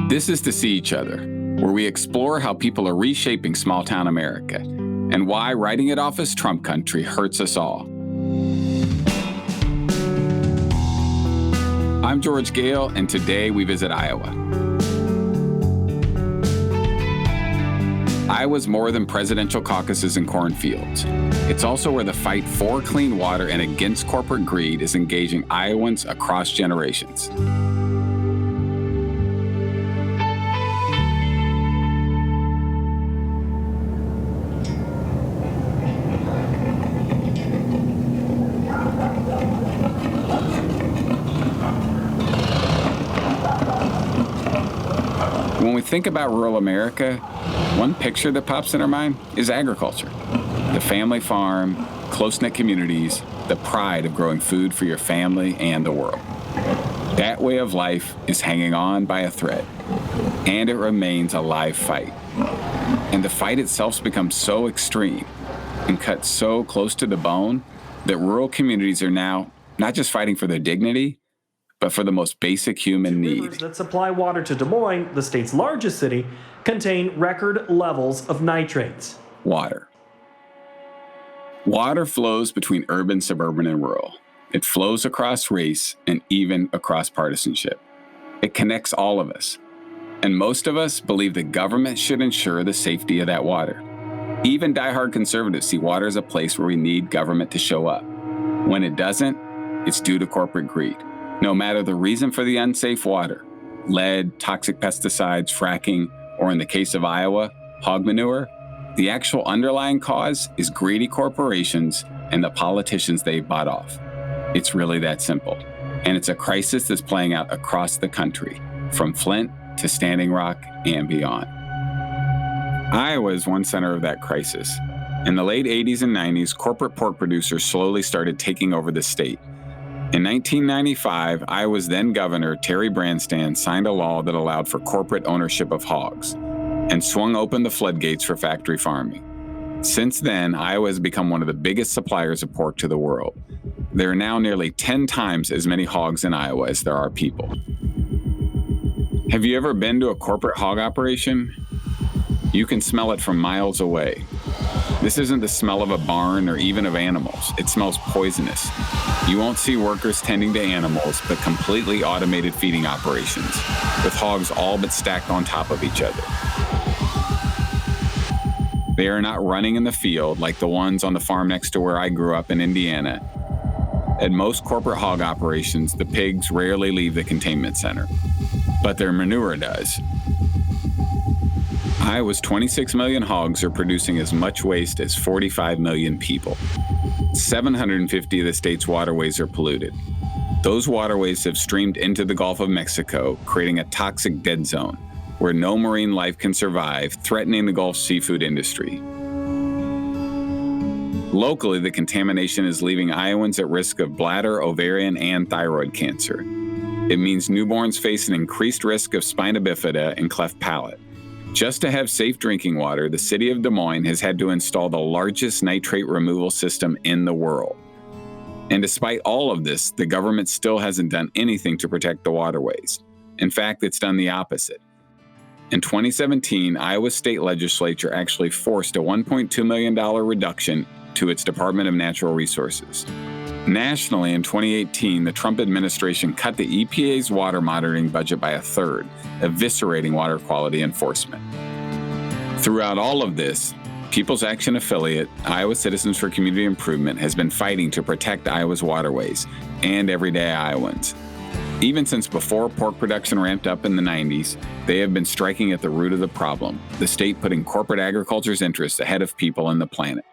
This is To See Each Other, where we explore how people are reshaping small-town America and why writing it off as Trump country hurts us all. I'm George Gale, and today we visit Iowa. Iowa's more than presidential caucuses and cornfields. It's also where the fight for clean water and against corporate greed is engaging Iowans across generations. When we think about rural America, one picture that pops in our mind is agriculture. The family farm, close-knit communities, the pride of growing food for your family and the world. That way of life is hanging on by a thread, and it remains a live fight. And the fight itself's become so extreme and cut so close to the bone that rural communities are now not just fighting for their dignity, but for the most basic human need. Rivers that supply water to Des Moines, the state's largest city, contain record levels of nitrates. Water. Water flows between urban, suburban, and rural. It flows across race and even across partisanship. It connects all of us. And most of us believe the government should ensure the safety of that water. Even diehard conservatives see water as a place where we need government to show up. When it doesn't, it's due to corporate greed. No matter the reason for the unsafe water, lead, toxic pesticides, fracking, or in the case of Iowa, hog manure, the actual underlying cause is greedy corporations and the politicians they've bought off. It's really that simple. And it's a crisis that's playing out across the country, from Flint to Standing Rock and beyond. Iowa is one center of that crisis. In the late 80s and 90s, corporate pork producers slowly started taking over the state. In 1995, Iowa's then governor, Terry Branstad, signed a law that allowed for corporate ownership of hogs and swung open the floodgates for factory farming. Since then, Iowa has become one of the biggest suppliers of pork to the world. There are now nearly 10 times as many hogs in Iowa as there are people. Have you ever been to a corporate hog operation? You can smell it from miles away. This isn't the smell of a barn or even of animals. It smells poisonous. You won't see workers tending to animals, but completely automated feeding operations, with hogs all but stacked on top of each other. They are not running in the field like the ones on the farm next to where I grew up in Indiana. At most corporate hog operations, the pigs rarely leave the containment center, but their manure does. Iowa's 26 million hogs are producing as much waste as 45 million people. 750 of the state's waterways are polluted. Those waterways have streamed into the Gulf of Mexico, creating a toxic dead zone where no marine life can survive, threatening the Gulf's seafood industry. Locally, the contamination is leaving Iowans at risk of bladder, ovarian, and thyroid cancer. It means newborns face an increased risk of spina bifida and cleft palate. Just to have safe drinking water, the city of Des Moines has had to install the largest nitrate removal system in the world. And despite all of this, the government still hasn't done anything to protect the waterways. In fact, it's done the opposite. In 2017, Iowa's state legislature actually forced a $1.2 million reduction to its Department of Natural Resources. Nationally, in 2018, the Trump administration cut the EPA's water monitoring budget by a third, eviscerating water quality enforcement. Throughout all of this, People's Action affiliate, Iowa Citizens for Community Improvement, has been fighting to protect Iowa's waterways and everyday Iowans. Even since before pork production ramped up in the 90s, they have been striking at the root of the problem, the state putting corporate agriculture's interests ahead of people and the planet.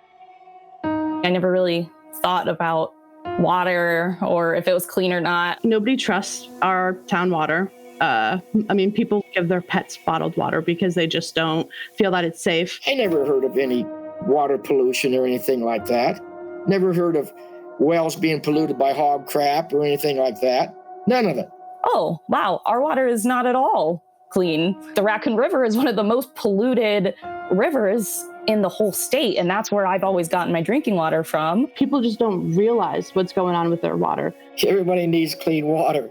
I never really thought about water or if it was clean or not. Nobody trusts our town water. People give their pets bottled water because they just don't feel that it's safe. I never heard of any water pollution or anything like that. Never heard of wells being polluted by hog crap or anything like that. None of it. Oh, wow, our water is not at all clean. The Raccoon River is one of the most polluted rivers in the whole state, and that's where I've always gotten my drinking water from. People just don't realize what's going on with their water. Everybody needs clean water.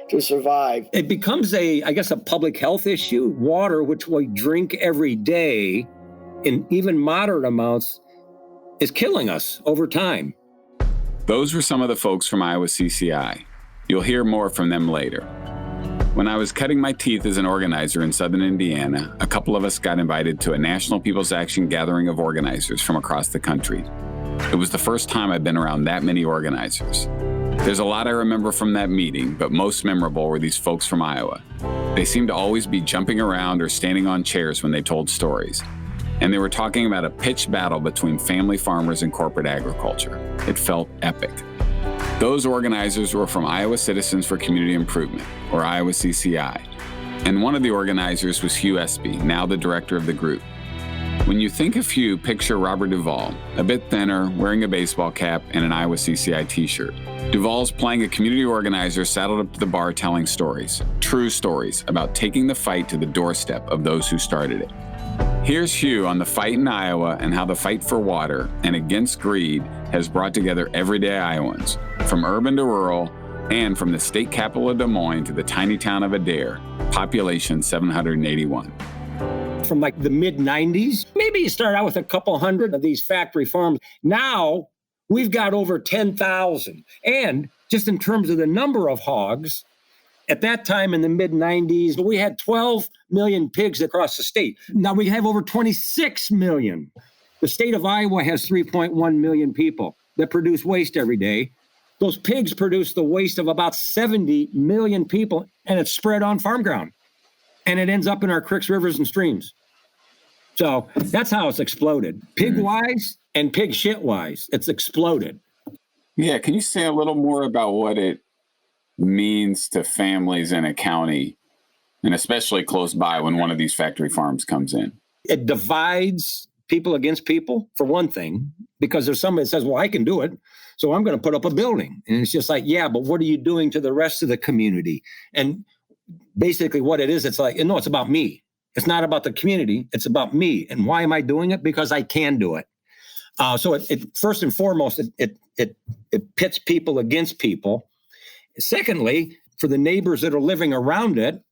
to survive. It becomes a public health issue. Water, which we drink every day in even moderate amounts, is killing us over time. Those were some of the folks from Iowa CCI. You'll hear more from them later. When I was cutting my teeth as an organizer in southern Indiana, a couple of us got invited to a National People's Action gathering of organizers from across the country. It was the first time I'd been around that many organizers. There's a lot I remember from that meeting, but most memorable were these folks from Iowa. They seemed to always be jumping around or standing on chairs when they told stories. And they were talking about a pitched battle between family farmers and corporate agriculture. It felt epic. Those organizers were from Iowa Citizens for Community Improvement, or Iowa CCI. And one of the organizers was Hugh Espey, now the director of the group. When you think of Hugh, picture Robert Duvall, a bit thinner, wearing a baseball cap and an Iowa CCI t-shirt. Duvall's playing a community organizer saddled up to the bar telling stories, true stories, about taking the fight to the doorstep of those who started it. Here's Hugh on the fight in Iowa and how the fight for water and against greed has brought together everyday Iowans, from urban to rural, and from the state capital of Des Moines to the tiny town of Adair, population 781. From like the mid-90s, maybe you start out with a couple hundred of these factory farms. Now we've got over 10,000. And just in terms of the number of hogs, at that time in the mid-90s, we had 12 million pigs across the state. Now we have over 26 million. The state of Iowa has 3.1 million people that produce waste every day. Those pigs produce the waste of about 70 million people, and it's spread on farm ground. And it ends up in our creeks, rivers, and streams. So that's how it's exploded. Pig-wise and pig shit-wise, it's exploded. Yeah, can you say a little more about what it means to families in a county, and especially close by when one of these factory farms comes in? It divides people against people, for one thing, because there's somebody that says, well, I can do it, so I'm going to put up a building. And it's just like, yeah, but what are you doing to the rest of the community? And basically what it is, it's like, no, it's about me. It's not about the community. It's about me. And why am I doing it? Because I can do it. So it first and foremost, it pits people against people. Secondly, for the neighbors that are living around it,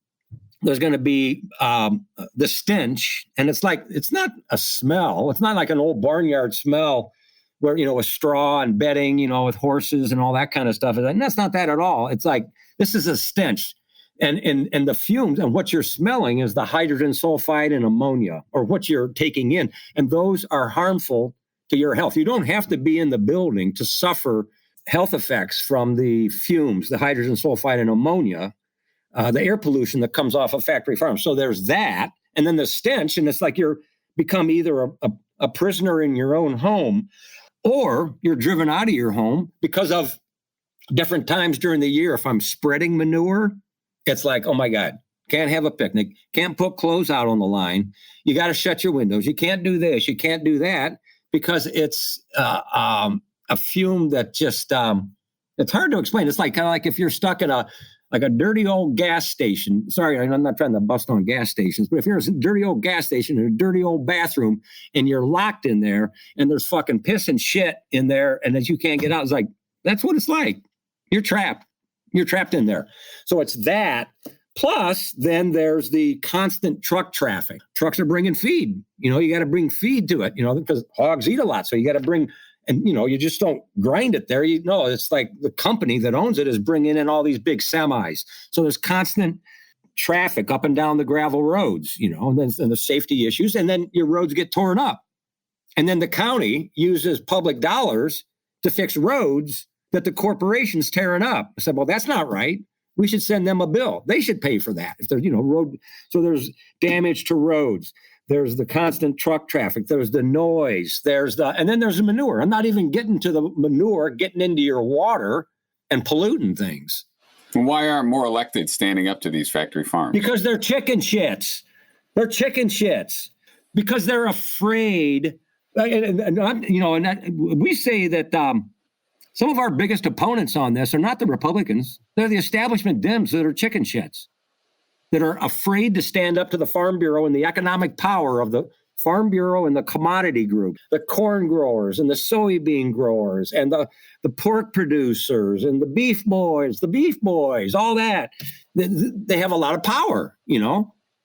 there's going to be the stench. And it's not a smell. It's not like an old barnyard smell where, with straw and bedding, with horses and all that kind of stuff. And that's not that at all. It's like, this is a stench. And the fumes and what you're smelling is the hydrogen sulfide and ammonia, or what you're taking in. And those are harmful to your health. You don't have to be in the building to suffer health effects from the fumes, the hydrogen sulfide and ammonia, the air pollution that comes off of factory farms. So there's that. And then the stench, and it's like you're become either a prisoner in your own home, or you're driven out of your home because of different times during the year. If I'm spreading manure, it's like, oh my God, can't have a picnic, can't put clothes out on the line. You got to shut your windows. You can't do this. You can't do that, because it's a fume that just, it's hard to explain. It's kind of like if you're stuck in a dirty old gas station. Sorry, I'm not trying to bust on gas stations, but if you're in a dirty old gas station in a dirty old bathroom and you're locked in there and there's fucking piss and shit in there and that you can't get out, it's like, that's what it's like. You're trapped. You're trapped in there. So it's that. Plus, then there's the constant truck traffic. Trucks are bringing feed. You got to bring feed to it, because hogs eat a lot. So you got to bring, and, you just don't grind it there. It's like the company that owns it is bringing in all these big semis. So there's constant traffic up and down the gravel roads, and then the safety issues. And then your roads get torn up. And then the county uses public dollars to fix roads that the corporation's tearing up. I said, well, that's not right. We should send them a bill. They should pay for that. If there's, road. So there's damage to roads. There's the constant truck traffic. There's the noise. And then there's the manure. I'm not even getting to the manure getting into your water and polluting things. And why aren't more elected standing up to these factory farms? Because they're chicken shits. They're chicken shits. Because they're afraid. We say that some of our biggest opponents on this are not the Republicans. They're the establishment Dems that are chicken shits, that are afraid to stand up to the Farm Bureau and the economic power of the Farm Bureau and the commodity group, the corn growers and the soybean growers and the pork producers and the beef boys, all that. They have a lot of power,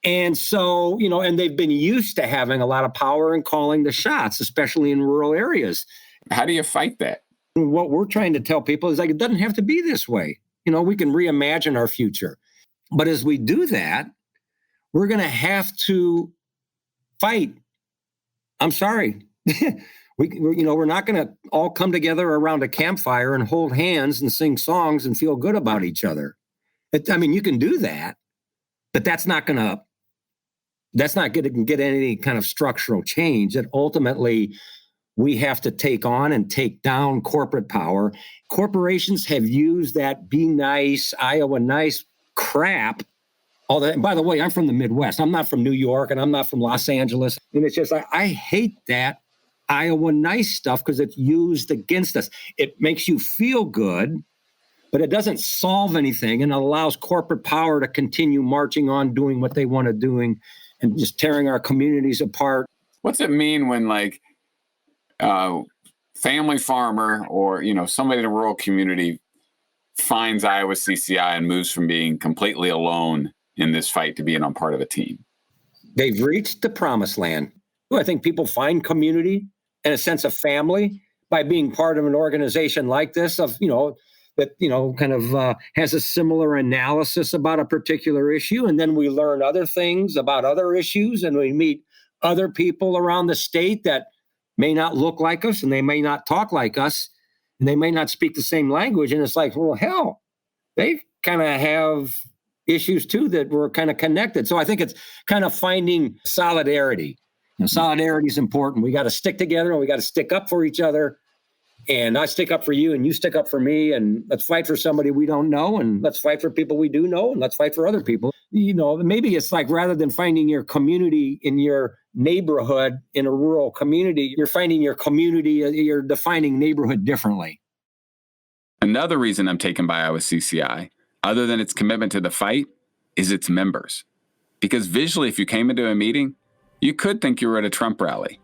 And so, and they've been used to having a lot of power and calling the shots, especially in rural areas. How do you fight that? What we're trying to tell people is it doesn't have to be this way. We can reimagine our future. But as we do that, we're going to have to fight. I'm sorry. We're not going to all come together around a campfire and hold hands and sing songs and feel good about each other. You can do that, but that's not going to get any kind of structural change. That ultimately we have to take on and take down corporate power. Corporations have used that be nice, Iowa nice crap. All that. And by the way, I'm from the Midwest. I'm not from New York and I'm not from Los Angeles. And it's just, I hate that Iowa nice stuff because it's used against us. It makes you feel good, but it doesn't solve anything and allows corporate power to continue marching on, doing what they want to do and just tearing our communities apart. What's it mean when family farmer or, somebody in a rural community finds Iowa CCI and moves from being completely alone in this fight to being on part of a team? They've reached the promised land. I think people find community and a sense of family by being part of an organization like this that has a similar analysis about a particular issue. And then we learn other things about other issues and we meet other people around the state that may not look like us and they may not talk like us and they may not speak the same language. And it's like, well, hell, they kind of have issues too that were kind of connected. So I think it's kind of finding solidarity. Solidarity is important. We got to stick together and we got to stick up for each other. And I stick up for you and you stick up for me. And let's fight for somebody we don't know. And let's fight for people we do know. And let's fight for other people. Maybe it's like rather than finding your community in your neighborhood in a rural community, you're finding your community, you're defining neighborhood differently. Another reason I'm taken by Iowa CCI, other than its commitment to the fight, is its members. Because visually, if you came into a meeting, you could think you were at a Trump rally.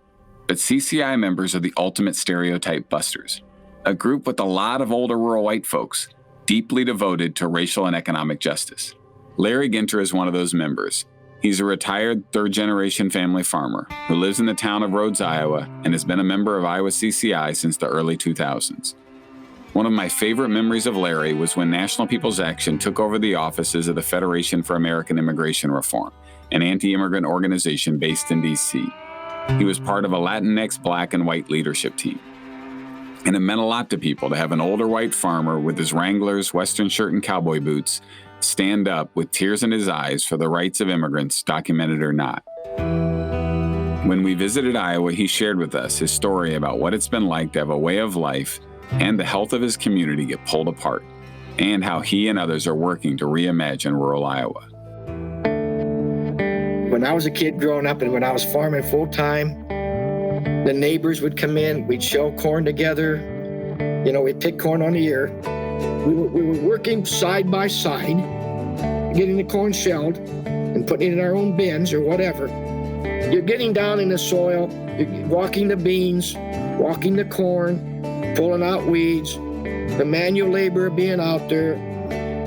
But CCI members are the ultimate stereotype busters, a group with a lot of older rural white folks, deeply devoted to racial and economic justice. Larry Ginter is one of those members. He's a retired third-generation family farmer who lives in the town of Rhodes, Iowa, and has been a member of Iowa CCI since the early 2000s. One of my favorite memories of Larry was when National People's Action took over the offices of the Federation for American Immigration Reform, an anti-immigrant organization based in D.C. He was part of a Latinx Black and white leadership team. And it meant a lot to people to have an older white farmer with his Wranglers, Western shirt, and cowboy boots stand up with tears in his eyes for the rights of immigrants, documented or not. When we visited Iowa, he shared with us his story about what it's been like to have a way of life and the health of his community get pulled apart, and how he and others are working to reimagine rural Iowa. When I was a kid growing up and when I was farming full-time, the neighbors would come in, we'd shell corn together, we'd pick corn on the ear. We were working side by side, getting the corn shelled and putting it in our own bins or whatever. You're getting down in the soil, you're walking the beans, walking the corn, pulling out weeds, the manual labor being out there,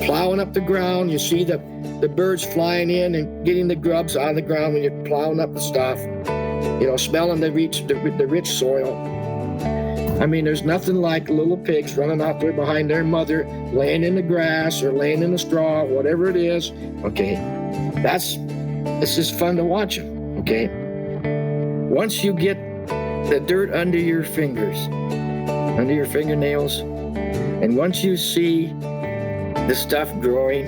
plowing up the ground. You see the birds flying in and getting the grubs on the ground when you're plowing up the stuff, smelling the rich soil. There's nothing like little pigs running out there behind their mother, laying in the grass or laying in the straw, whatever it is. Okay, it's just fun to watch them, okay? Once you get the dirt under your fingers, under your fingernails, and once you see the stuff growing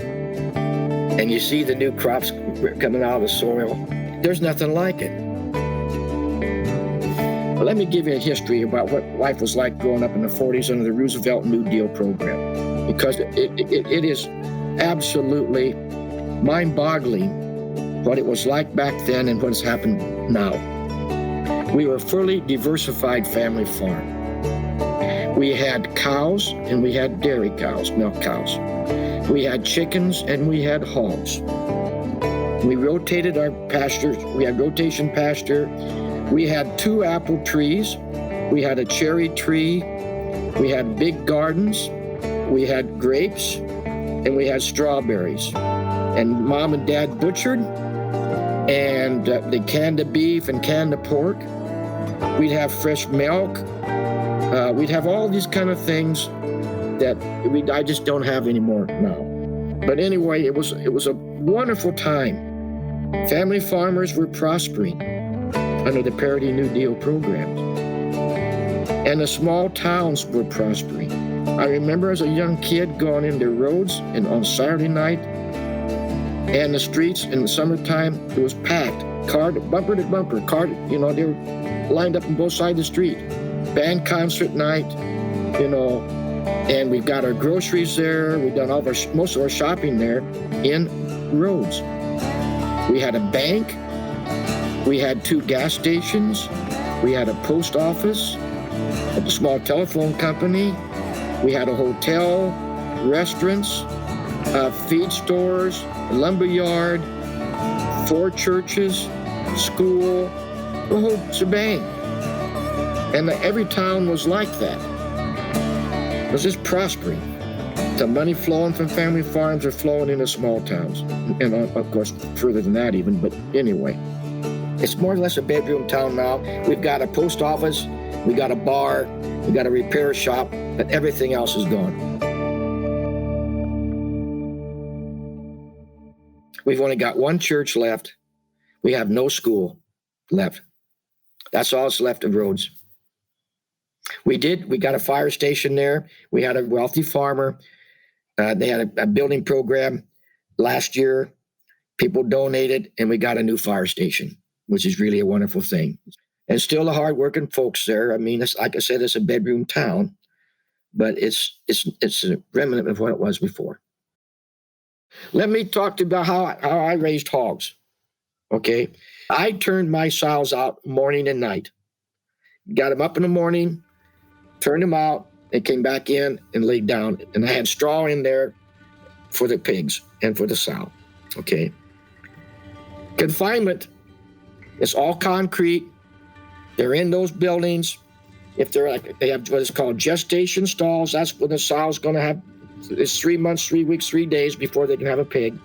and you see the new crops coming out of the soil, there's nothing like it. But let me give you a history about what life was like growing up in the 40s under the Roosevelt New Deal program, because it is absolutely mind-boggling what it was like back then and what's happened now. We were a fully diversified family farm. We had cows and we had dairy cows, milk cows. We had chickens and we had hogs. We rotated our pastures. We had rotation pasture. We had 2 apple trees. We had a cherry tree. We had big gardens. We had grapes, and we had strawberries. And Mom and Dad butchered, and they canned the beef and canned the pork. We'd have fresh milk. We'd have all these kind of things that I just don't have anymore now. But anyway, it was a wonderful time. Family farmers were prospering under the Parity New Deal programs. And the small towns were prospering. I remember as a young kid going into Rhodes and on Saturday night, and the streets in the summertime, it was packed, car bumper to bumper, they were lined up on both sides of the street. Band concert night, and we've got our groceries there. We've done most of our shopping there in Rhodes. We had a bank. We had 2 gas stations. We had a post office, a small telephone company. We had a hotel, restaurants, feed stores, a lumber yard, 4 churches, school, the whole shebang. And every town was like that. It was just prospering. The money flowing from family farms are flowing into small towns. And of course, further than that even, but anyway. It's more or less a bedroom town now. We've got a post office, we got a bar, we got a repair shop, but everything else is gone. We've only got 1 church left. We have no school left. That's all that's left of Rhodes. We got a fire station there. We had a wealthy farmer. They had a building program last year. People donated, and we got a new fire station, which is really a wonderful thing. And still the hardworking folks there. I mean, it's, like I said, it's a bedroom town, but it's a remnant of what it was before. Let me talk to you about how I raised hogs. Okay, I turned my sows out morning and night. Got them up in the morning, turned them out, and came back in and laid down. And I had straw in there for the pigs and for the sow. Okay. Confinement, it's all concrete. They're in those buildings. If they have what is called gestation stalls, that's when the sow's going to have, it's 3 months, 3 weeks, 3 days before they can have a pig.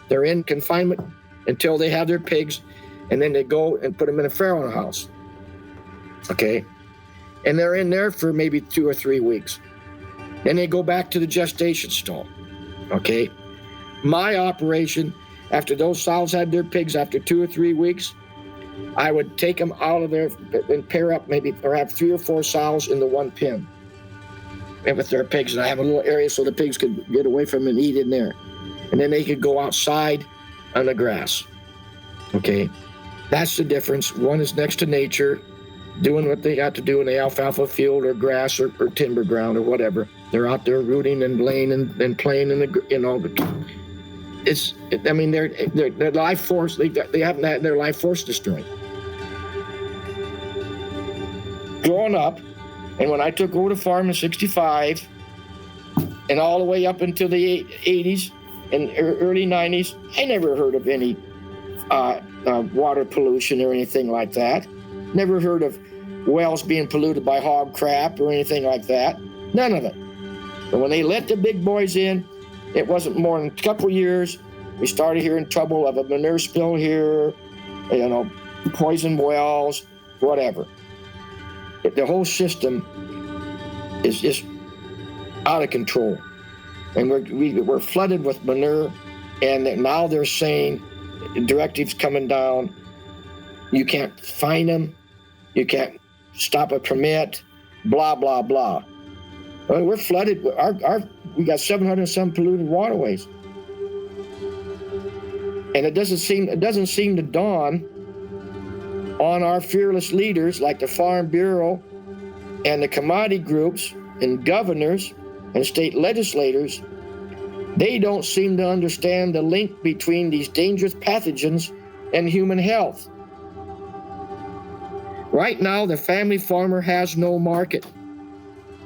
They're in confinement until they have their pigs, and then they go and put them in a farrow house. Okay? And they're in there for maybe 2 or 3 weeks. Then they go back to the gestation stall. Okay? My operation, after those sows had their pigs after 2 or 3 weeks, I would take them out of there and pair up or have 3 or 4 sows in the one pen. And with their pigs, and I have a little area so the pigs could get away from them and eat in there. And then they could go outside on the grass. Okay? That's the difference. One is next to nature, doing what they got to do in the alfalfa field or grass or timber ground or whatever. They're out there rooting and laying and playing in the, their life force, they haven't had their life force destroyed. Growing up, and when I took over the farm in 65, and all the way up until the 80s and early 90s, I never heard of any water pollution or anything like that. Never heard of wells being polluted by hog crap or anything like that. None of it. But when they let the big boys in, it wasn't more than a couple years, we started hearing trouble of a manure spill here, poison wells, whatever. The whole system is just out of control. And we're flooded with manure, and now they're saying directives coming down, you can't fine them, you can't stop a permit, blah, blah, blah. I mean, we're flooded. We got 700 and some polluted waterways. And it doesn't seem to dawn on our fearless leaders like the Farm Bureau and the commodity groups and governors and state legislators. They don't seem to understand the link between these dangerous pathogens and human health. Right now, the family farmer has no market.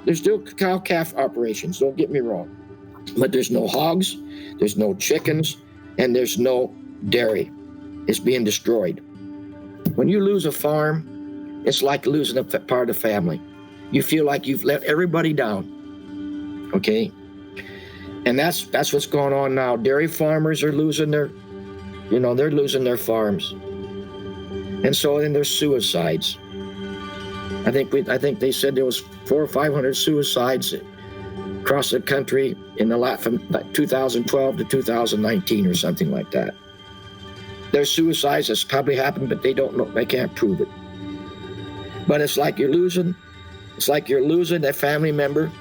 There's still cow-calf operations, don't get me wrong. But there's no hogs, there's no chickens, and there's no dairy. It's being destroyed. When you lose a farm, it's like losing a part of the family. You feel like you've let everybody down, okay? And that's what's going on now. Dairy farmers are losing they're losing their farms. And so then there's suicides. I think they said there was 400 or 500 suicides across the country from 2012 to 2019 or something like that. There's suicides that's probably happened, but they don't know, they can't prove it. But it's like you're losing a family member.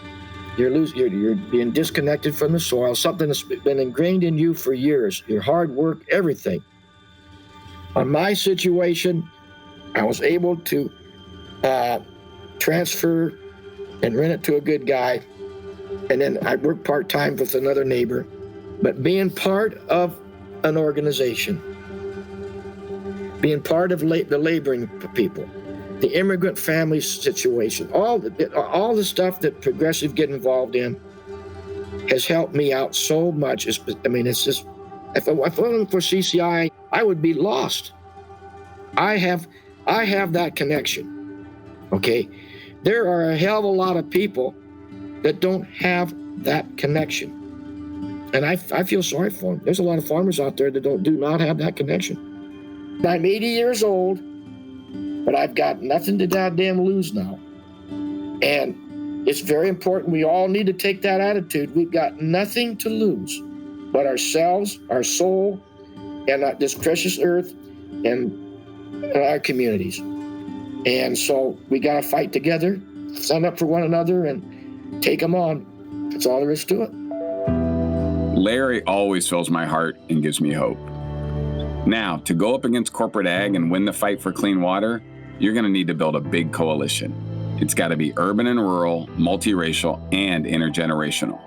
You're being disconnected from the soil, something that's been ingrained in you for years, your hard work, everything. On my situation, I was able to transfer and rent it to a good guy. And then I worked part-time with another neighbor. But being part of an organization, being part of the laboring people, the immigrant family situation, all the stuff that progressive get involved in has helped me out so much. It's just, if it wasn't for CCI, I would be lost. I have that connection, okay? There are a hell of a lot of people that don't have that connection. And I feel sorry for them. There's a lot of farmers out there that do not have that connection. I'm 80 years old, but I've got nothing to goddamn lose now. And it's very important. We all need to take that attitude. We've got nothing to lose but ourselves, our soul, and this precious earth and our communities. And so we got to fight together, stand up for one another, and take them on. That's all there is to it. Larry always fills my heart and gives me hope. Now, to go up against corporate ag and win the fight for clean water, you're going to need to build a big coalition. It's got to be urban and rural, multiracial, and intergenerational.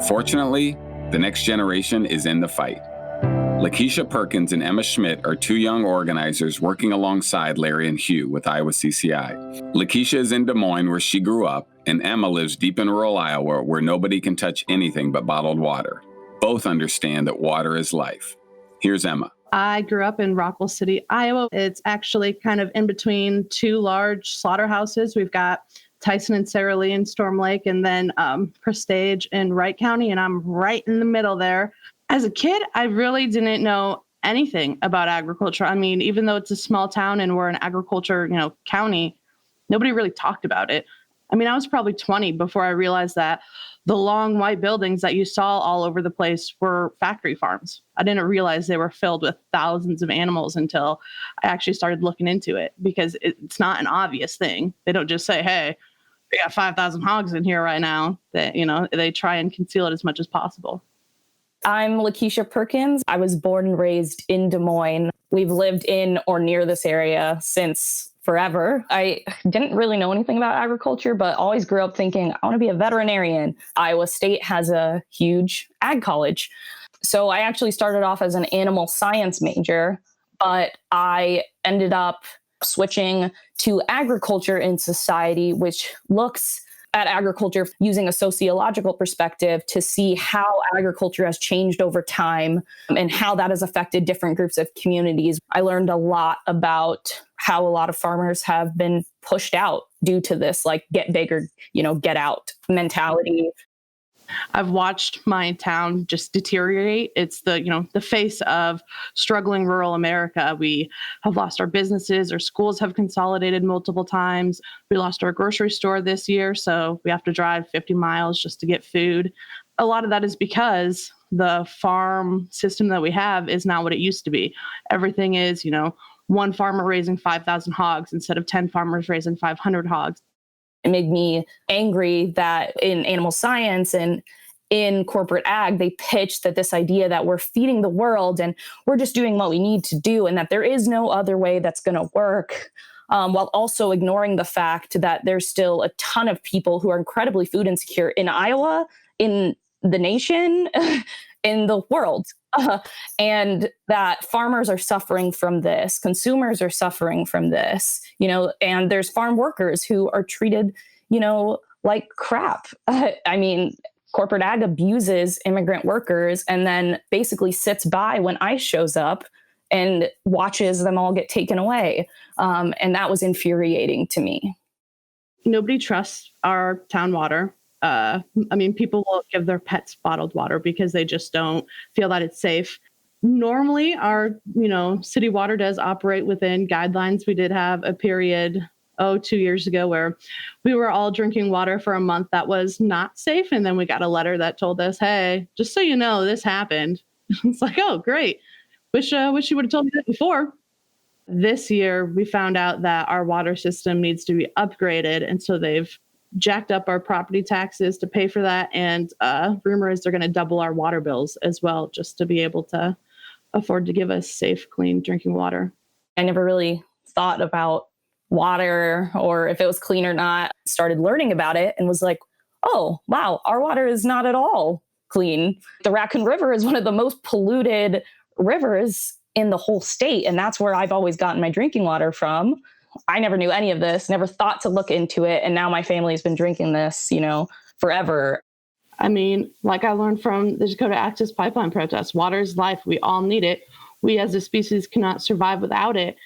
Fortunately, the next generation is in the fight. Lakeisha Perkins and Emma Schmit are two young organizers working alongside Larry and Hugh with Iowa CCI. Lakeisha is in Des Moines, where she grew up, and Emma lives deep in rural Iowa, where nobody can touch anything but bottled water. Both understand that water is life. Here's Emma. I grew up in Rockwell City, Iowa. It's actually kind of in between two large slaughterhouses. We've got Tyson and Sarah Lee in Storm Lake, and then Prestige in Wright County, and I'm right in the middle there. As a kid, I really didn't know anything about agriculture. I mean, even though it's a small town and we're an agriculture, county, nobody really talked about it. I mean, I was probably 20 before I realized that the long white buildings that you saw all over the place were factory farms. I didn't realize they were filled with thousands of animals until I actually started looking into it, because it's not an obvious thing. They don't just say, hey, we got 5,000 hogs in here right now. They try and conceal it as much as possible. I'm Lakeisha Perkins. I was born and raised in Des Moines. We've lived in or near this area since forever. I didn't really know anything about agriculture, but always grew up thinking, I want to be a veterinarian. Iowa State has a huge ag college. So I actually started off as an animal science major, but I ended up switching to agriculture in society, which looks at agriculture using a sociological perspective to see how agriculture has changed over time and how that has affected different groups of communities. I learned a lot about how a lot of farmers have been pushed out due to this, get bigger, get out mentality. I've watched my town just deteriorate. It's the face of struggling rural America. We have lost our businesses. Our schools have consolidated multiple times. We lost our grocery store this year, so we have to drive 50 miles just to get food. A lot of that is because the farm system that we have is not what it used to be. Everything is, one farmer raising 5,000 hogs instead of 10 farmers raising 500 hogs. It made me angry that in animal science and in corporate ag, they pitched that this idea that we're feeding the world and we're just doing what we need to do and that there is no other way that's going to work, while also ignoring the fact that there's still a ton of people who are incredibly food insecure in Iowa, in the nation, in the world. And that farmers are suffering from this, consumers are suffering from this, and there's farm workers who are treated, like crap. Corporate ag abuses immigrant workers and then basically sits by when ICE shows up and watches them all get taken away. And that was infuriating to me. Nobody trusts our town water. People will give their pets bottled water because they just don't feel that it's safe. Normally, our, city water does operate within guidelines. We did have a period, 2 years ago, where we were all drinking water for a month that was not safe. And then we got a letter that told us, hey, just so you know, this happened. It's like, oh, great. Wish you would have told me that before. This year, we found out that our water system needs to be upgraded. And so they've jacked up our property taxes to pay for that. And rumor is they're going to double our water bills as well, just to be able to afford to give us safe, clean drinking water. I never really thought about water or if it was clean or not. Started learning about it and was like, oh, wow, our water is not at all clean. The Raccoon River is one of the most polluted rivers in the whole state. And that's where I've always gotten my drinking water from. I never knew any of this, never thought to look into it. And now my family's been drinking this, forever. Like I learned from the Dakota Access Pipeline protests, water is life. We all need it. We as a species cannot survive without it.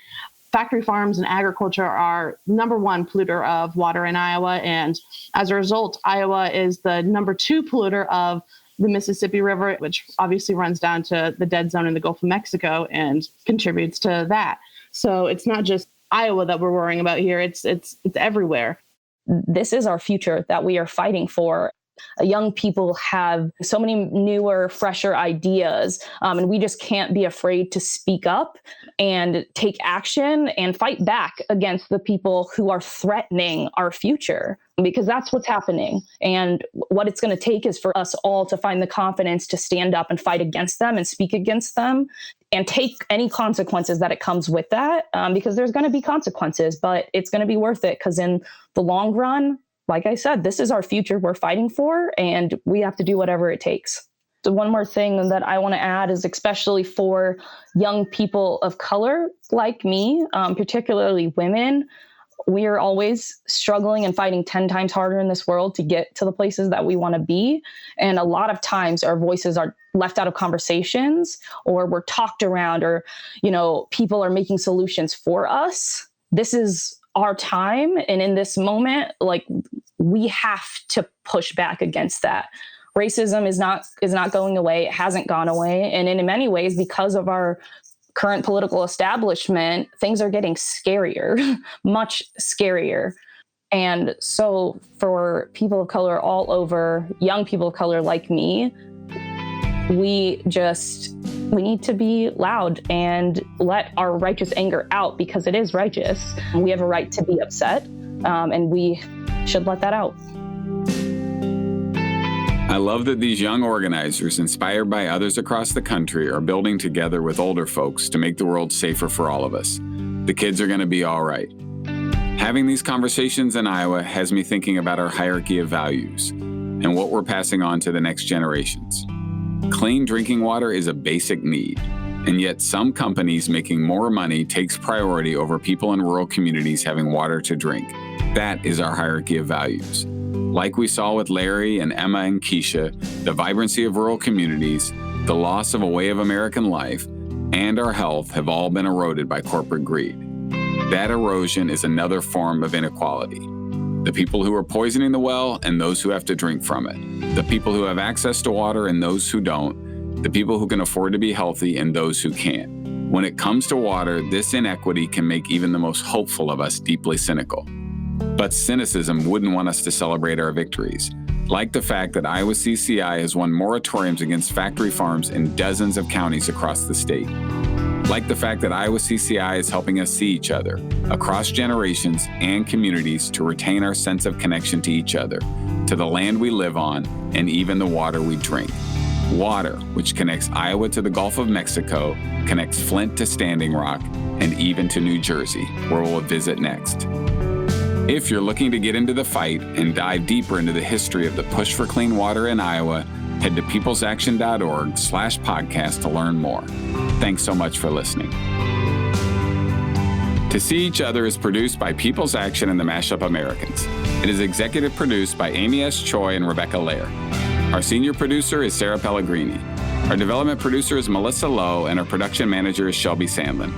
Factory farms and agriculture are number one polluter of water in Iowa. And as a result, Iowa is the number 2 polluter of the Mississippi River, which obviously runs down to the dead zone in the Gulf of Mexico and contributes to that. So it's not just Iowa that we're worrying about here. It's everywhere. This is our future that we are fighting for. Young people have so many newer, fresher ideas, and we just can't be afraid to speak up and take action and fight back against the people who are threatening our future, because that's what's happening. And what it's going to take is for us all to find the confidence to stand up and fight against them and speak against them and take any consequences that it comes with that, because there's going to be consequences, but it's going to be worth it, because in the long run, like I said, this is our future we're fighting for, and we have to do whatever it takes. So one more thing that I want to add is, especially for young people of color like me, particularly women, we are always struggling and fighting 10 times harder in this world to get to the places that we want to be. And a lot of times our voices are left out of conversations, or we're talked around, or, people are making solutions for us. This is our time. And in this moment, we have to push back against that. Racism is not going away. It hasn't gone away. And in many ways, because of our current political establishment, things are getting scarier, much scarier. And so for people of color all over, young people of color like me, we need to be loud and let our righteous anger out, because it is righteous. We have a right to be upset, and we should let that out. I love that these young organizers, inspired by others across the country, are building together with older folks to make the world safer for all of us. The kids are going to be all right. Having these conversations in Iowa has me thinking about our hierarchy of values and what we're passing on to the next generations. Clean drinking water is a basic need, and yet some companies making more money takes priority over people in rural communities having water to drink. That is our hierarchy of values. Like we saw with Larry and Emma and Keisha, the vibrancy of rural communities, the loss of a way of American life, and our health have all been eroded by corporate greed. That erosion is another form of inequality. The people who are poisoning the well and those who have to drink from it. The people who have access to water and those who don't. The people who can afford to be healthy and those who can't. When it comes to water, this inequity can make even the most hopeful of us deeply cynical. But cynicism wouldn't want us to celebrate our victories, like the fact that Iowa CCI has won moratoriums against factory farms in dozens of counties across the state. Like the fact that Iowa CCI is helping us see each other across generations and communities to retain our sense of connection to each other, to the land we live on, and even the water we drink. Water, which connects Iowa to the Gulf of Mexico, connects Flint to Standing Rock, and even to New Jersey, where we'll visit next. If you're looking to get into the fight and dive deeper into the history of the push for clean water in Iowa, head to peoplesaction.org/podcast to learn more. Thanks so much for listening. To See Each Other is produced by People's Action and the Mashup Americans. It is executive produced by Amy S. Choi and Rebecca Lair. Our senior producer is Sarah Pellegrini. Our development producer is Melissa Lowe, and our production manager is Shelby Sandlin.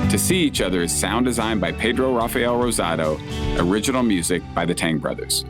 To See Each Other is sound design by Pedro Rafael Rosado, original music by the Tang Brothers.